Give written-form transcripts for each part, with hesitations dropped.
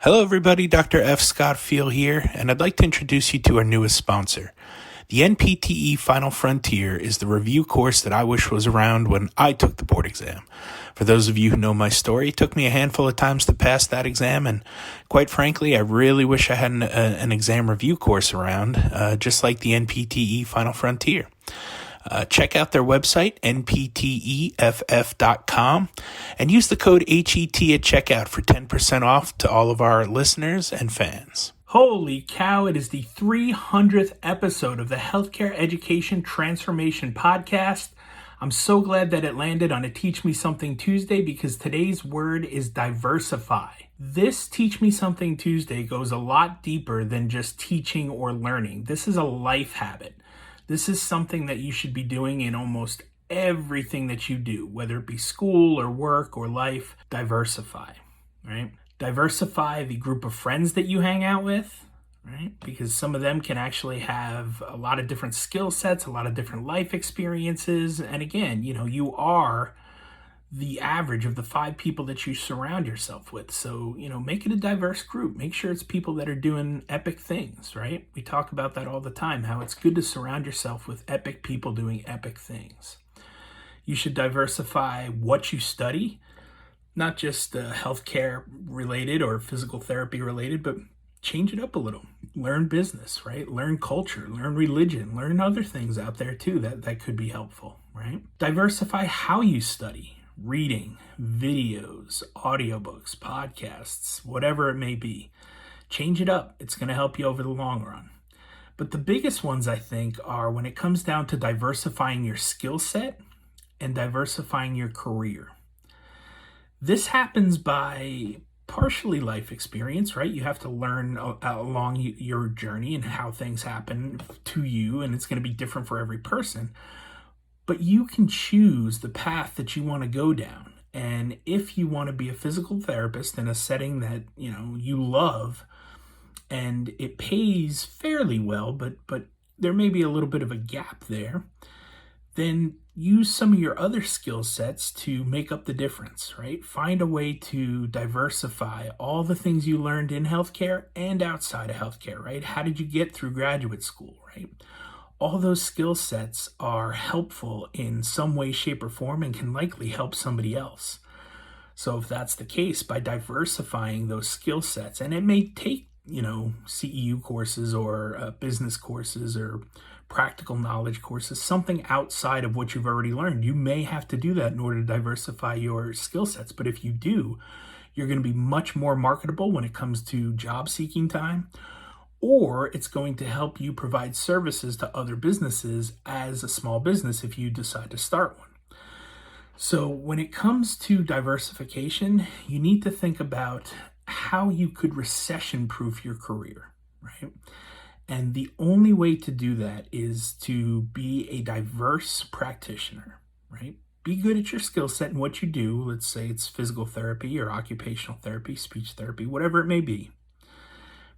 Hello everybody, Dr. F. Scott Feil here, and I'd like to introduce you to our newest sponsor. The NPTE Final Frontier is the review course that I wish was around when I took the board exam. For those of you who know my story, it took me a handful of times to pass that exam, and quite frankly, I really wish I had an exam review course around, just like the NPTE Final Frontier. Check out their website, npteff.com, and use the code HET at checkout for 10% off to all of our listeners and fans. Holy cow, it is the 300th episode of the Healthcare Education Transformation Podcast. I'm so glad that it landed on a Teach Me Something Tuesday because today's word is diversify. This Teach Me Something Tuesday goes a lot deeper than just teaching or learning. This is a life habit. This is something that you should be doing in almost everything that you do, whether it be school or work or life. Diversify, right? Diversify the group of friends that you hang out with, right? Because some of them can actually have a lot of different skill sets, a lot of different life experiences. And again, you are the average of the 5 people that you surround yourself with. So, make it a diverse group. Make sure it's people that are doing epic things, right? We talk about that all the time, how it's good to surround yourself with epic people doing epic things. You should diversify what you study, not just healthcare related or physical therapy related, but change it up a little. Learn business, right? Learn culture, learn religion, learn other things out there too that could be helpful, right? Diversify how you study. Reading, videos, audiobooks, podcasts, whatever it may be. Change it up. It's going to help you over the long run. But the biggest ones, I think, are when it comes down to diversifying your skill set and diversifying your career. This happens by partially life experience, right? You have to learn along your journey and how things happen to you, and it's going to be different for every person. But you can choose the path that you want to go down. And if you want to be a physical therapist in a setting that, you love and it pays fairly well, but there may be a little bit of a gap there, then use some of your other skill sets to make up the difference, right? Find a way to diversify all the things you learned in healthcare and outside of healthcare, right? How did you get through graduate school, right? All those skill sets are helpful in some way, shape, or form and can likely help somebody else. So if that's the case, by diversifying those skill sets, and it may take, CEU courses or business courses or practical knowledge courses, something outside of what you've already learned. You may have to do that in order to diversify your skill sets. But if you do, you're going to be much more marketable when it comes to job seeking time. Or it's going to help you provide services to other businesses as a small business if you decide to start one. So when it comes to diversification, you need to think about how you could recession-proof your career, right? And the only way to do that is to be a diverse practitioner, right? Be good at your skill set and what you do. Let's say it's physical therapy or occupational therapy, speech therapy, whatever it may be.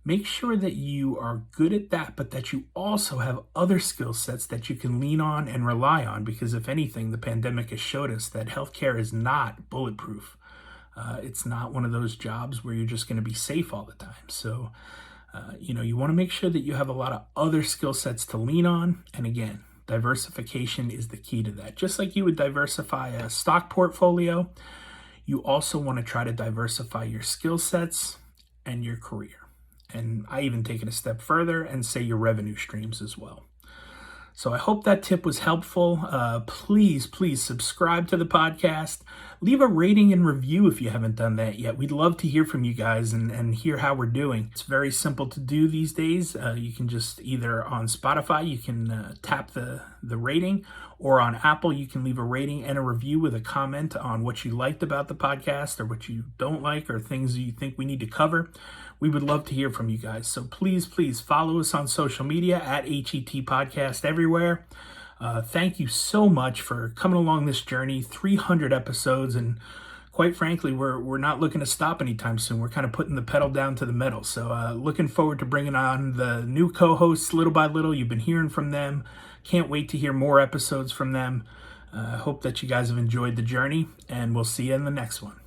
Make sure that you are good at that, but that you also have other skill sets that you can lean on and rely on, because if anything, the pandemic has showed us that healthcare is not bulletproof. It's not one of those jobs where you're just going to be safe all the time. So, you want to make sure that you have a lot of other skill sets to lean on. And again, diversification is the key to that. Just like you would diversify a stock portfolio, you also want to try to diversify your skill sets and your career. And I even take it a step further and say your revenue streams as well. So I hope that tip was helpful. Please subscribe to the podcast. Leave a rating and review if you haven't done that yet. We'd love to hear from you guys and hear how we're doing. It's very simple to do these days. You can just either on Spotify, you can tap the rating, or on Apple, you can leave a rating and a review with a comment on what you liked about the podcast or what you don't like or things you think we need to cover. We would love to hear from you guys. So please follow us on social media at HET Podcast everywhere. Thank you so much for coming along this journey, 300 episodes. And quite frankly, we're not looking to stop anytime soon. We're kind of putting the pedal down to the metal. So looking forward to bringing on the new co-hosts little by little. You've been hearing from them. Can't wait to hear more episodes from them. Hope that you guys have enjoyed the journey, and we'll see you in the next one.